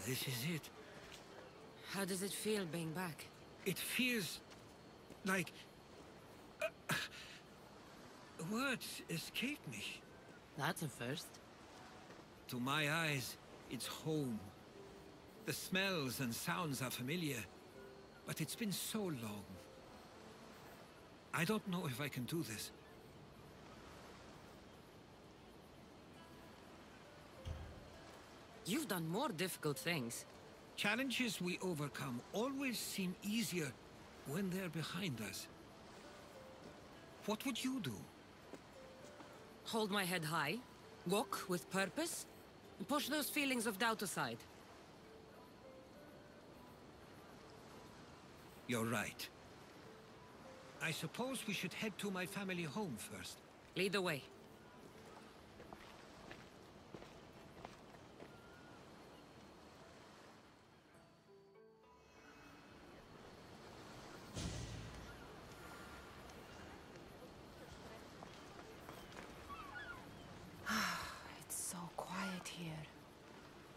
This is it. How does it feel being back? It feels like... words escape me. That's a first. To my eyes, it's home. The smells and sounds are familiar, but it's been so long. I don't know if I can do this. You've done more difficult things. Challenges we overcome always seem easier when they're behind us. What would you do? Hold my head high, walk with purpose, and push those feelings of doubt aside. You're right. I suppose we should head to my family home first. Lead the way. It's so quiet here.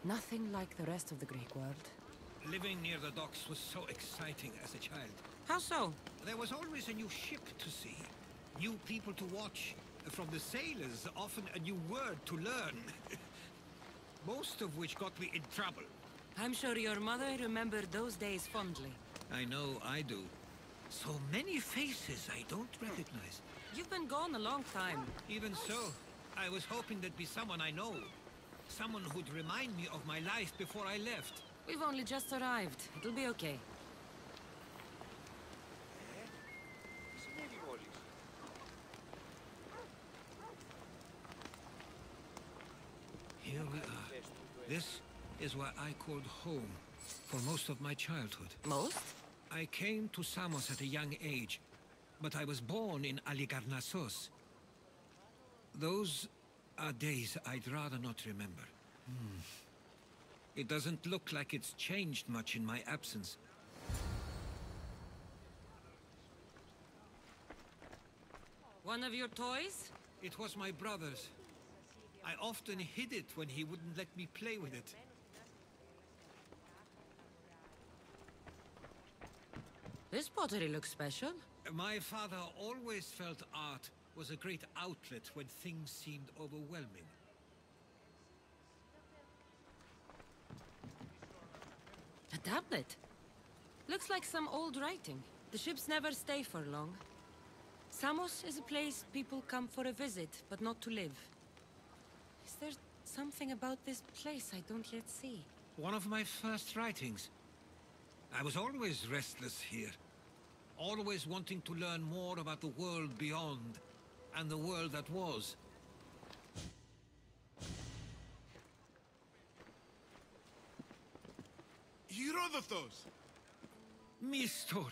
Nothing like the rest of the Greek world. Living near the docks was so exciting as a child. How so? There was always a new ship to see, new people to watch. From the sailors, often a new word to learn. Most of which got me in trouble. I'm sure your mother remembered those days fondly. I know I do. So many faces I don't recognize. You've been gone a long time. Even so, I was hoping there'd be someone I know. Someone who'd remind me of my life before I left. We've only just arrived. It'll be okay. Here we are. This is what I called home for most of my childhood. Most? I came to Samos at a young age, but I was born in Aligarnassos. Those are days I'd rather not remember. It doesn't look like it's changed much in my absence. One of your toys? It was my brother's. I often hid it when he wouldn't let me play with it. This pottery looks special. My father always felt art was a great outlet when things seemed overwhelming. A tablet. Looks like some old writing. The ships never stay for long. Samos is a place people come for a visit, but not to live. Is there something about this place I don't yet see? One of my first writings. I was always restless here. Always wanting to learn more about the world beyond, and the world that was. Heródotos! Mistor!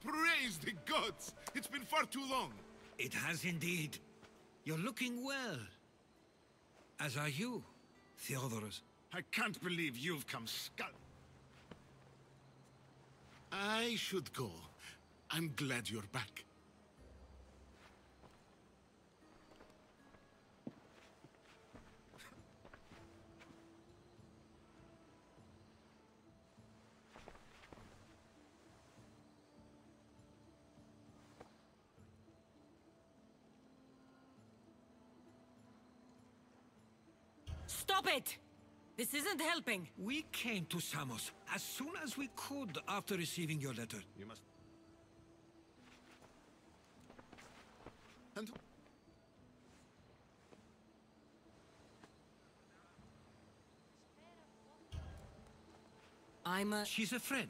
Praise the gods! It's been far too long! It has indeed. You're looking well. As are you, Theodoros. I can't believe you've come I should go. I'm glad you're back. Stop it! This isn't helping. We came to Samos as soon as we could after receiving your letter. You must... And... She's a friend.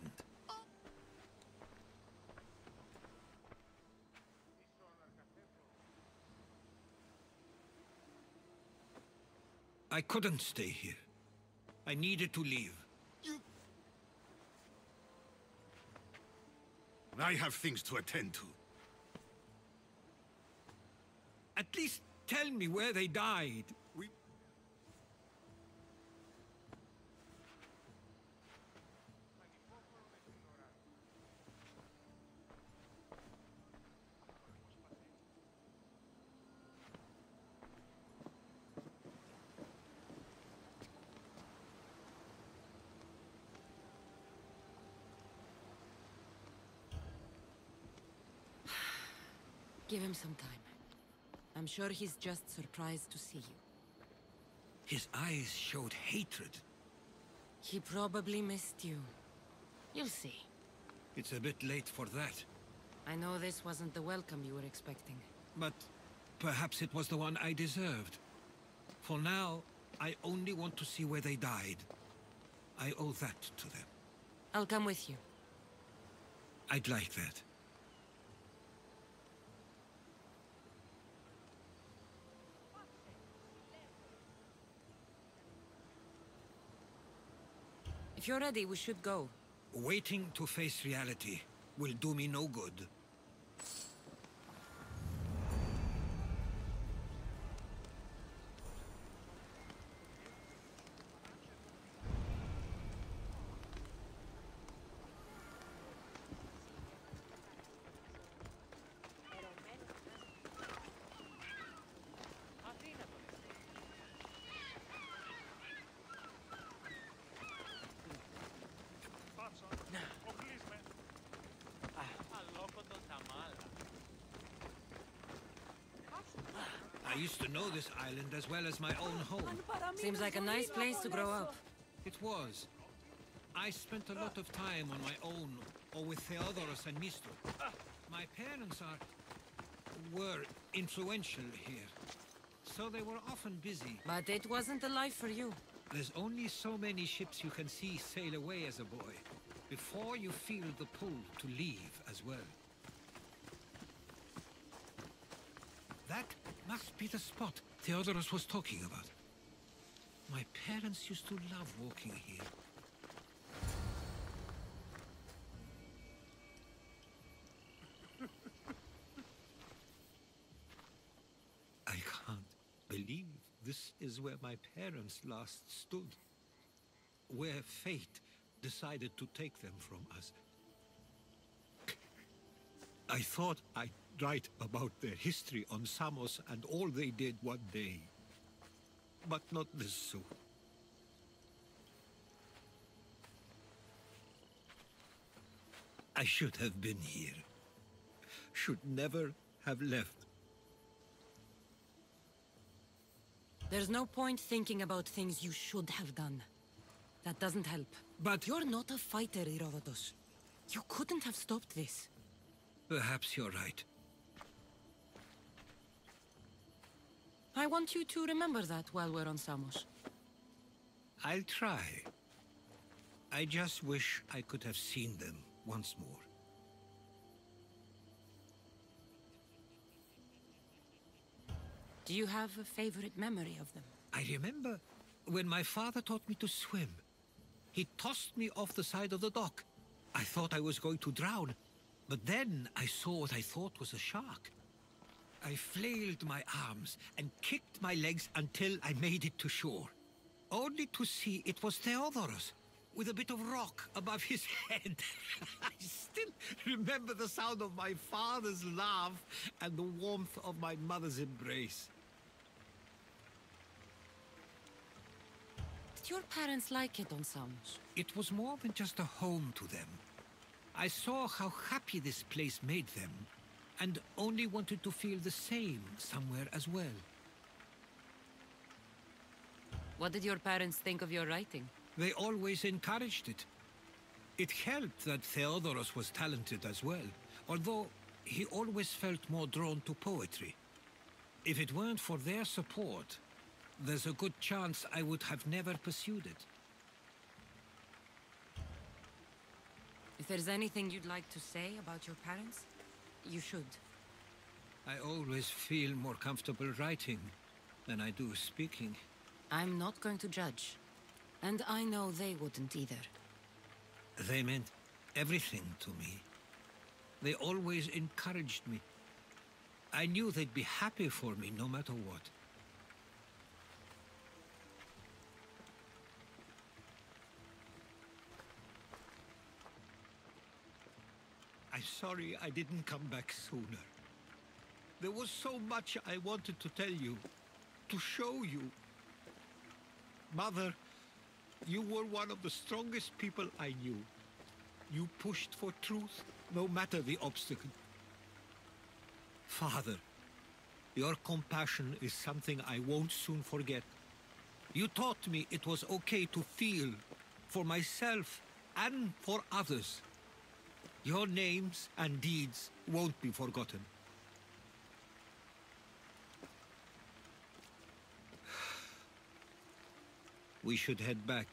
I couldn't stay here. I needed to leave. I have things to attend to. At least tell me where they died. Give him some time. I'm sure he's just surprised to see you. His eyes showed hatred. He probably missed you. You'll see. It's a bit late for that. I know this wasn't the welcome you were expecting. But perhaps it was the one I deserved. For now, I only want to see where they died. I owe that to them. I'll come with you. I'd like that. If you're ready, we should go. Waiting to face reality will do me no good. I used to know this island as well as my own home. Seems like a nice place to grow up. It was. I spent a lot of time on my own, or with Theodoros and Misto. My parents were influential here, so they were often busy. But it wasn't the life for you. There's only so many ships you can see sail away as a boy, before you feel the pull to leave as well. That must be the spot Theodoros was talking about. My parents used to love walking here. I can't believe this is where my parents last stood. Where fate decided to take them from us. I thought I'd write about their history on Samos and all they did one day. But not this soon. I should have been here. Should never have left. There's no point thinking about things you should have done. That doesn't help. But You're not a fighter, Heródotos. You couldn't have stopped this. perhaps you're right. I want you to remember that while we're on Samos. I'll try. I just wish I could have seen them once more. Do you have a favorite memory of them? I remember when my father taught me to swim. He tossed me off the side of the dock. I thought I was going to drown, but then I saw what I thought was a shark. I flailed my arms and kicked my legs until I made it to shore, only to see it was Theodoros, with a bit of rock above his head. I still remember the sound of my father's laugh and the warmth of my mother's embrace. Did your parents like it on Samos? It was more than just a home to them. I saw how happy this place made them, and only wanted to feel the same somewhere as well. What did your parents think of your writing? They always encouraged it. It helped that Theodoros was talented as well, although he always felt more drawn to poetry. If it weren't for their support, there's a good chance I would have never pursued it. If there's anything you'd like to say about your parents, you should. I always feel more comfortable writing than I do speaking. I'm not going to judge. And I know they wouldn't either. They meant everything to me. They always encouraged me. I knew they'd be happy for me no matter what. I'm sorry I didn't come back sooner. There was so much I wanted to tell you, to show you. Mother, you were one of the strongest people I knew. You pushed for truth, no matter the obstacle. Father, your compassion is something I won't soon forget. You taught me it was okay to feel for myself and for others. Your names and deeds won't be forgotten. We should head back.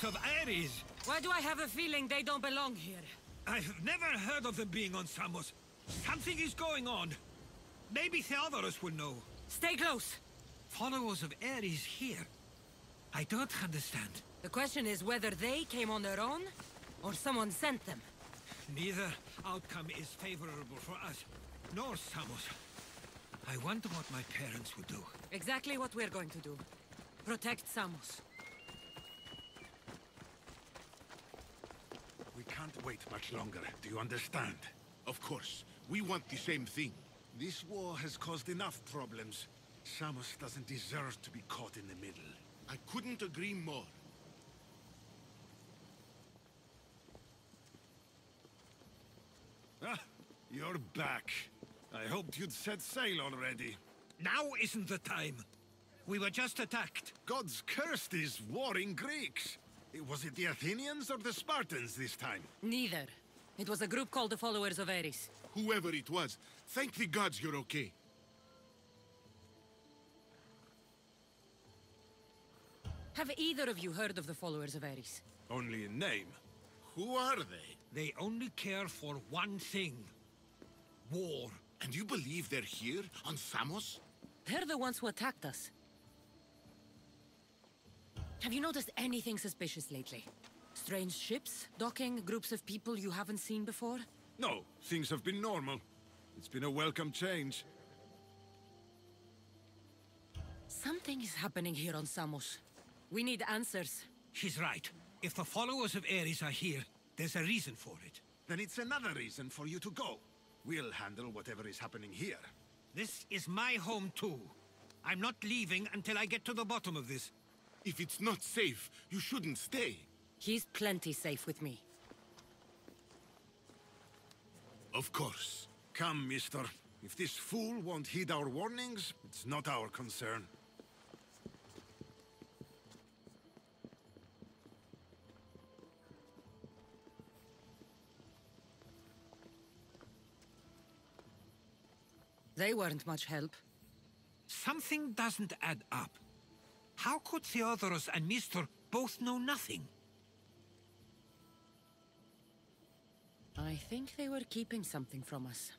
Of Ares. Why do I have a feeling they don't belong here? I've never heard of them being on Samos. Something is going on. Maybe Theodorus will know. Stay close. Followers of Ares here? I don't understand. The question is whether they came on their own, or someone sent them. Neither outcome is favorable for us, nor Samos. I wonder what my parents would do. Exactly what we're going to do. Protect Samos. We can't wait much longer, do you understand? Of course. We want the same thing. This war has caused enough problems. Samos doesn't deserve to be caught in the middle. I couldn't agree more. Ah, you're back. I hoped you'd set sail already. Now isn't the time. We were just attacked. Gods cursed these warring Greeks. Was it the Athenians or the Spartans this time? Neither. It was a group called the Followers of Ares. Whoever it was, thank the gods you're okay. Have either of you heard of the Followers of Ares? Only in name. Who are they? They only care for one thing. War. And you believe they're here, on Samos? They're the ones who attacked us. Have you noticed anything suspicious lately? Strange ships, docking, groups of people you haven't seen before? No, things have been normal. It's been a welcome change. Something is happening here on Samos. We need answers. She's right. If the followers of Ares are here, there's a reason for it. Then it's another reason for you to go. We'll handle whatever is happening here. This is my home too. I'm not leaving until I get to the bottom of this. If it's not safe, you shouldn't stay. He's plenty safe with me. Of course. Come, mister. If this fool won't heed our warnings, it's not our concern. They weren't much help. Something doesn't add up. How could Theodorus and Mr. both know nothing? I think they were keeping something from us.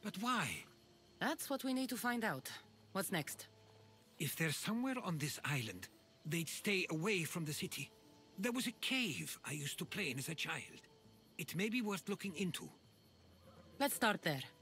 But why? That's what we need to find out. What's next? If they're somewhere on this island, they'd stay away from the city. There was a cave I used to play in as a child. It may be worth looking into. Let's start there.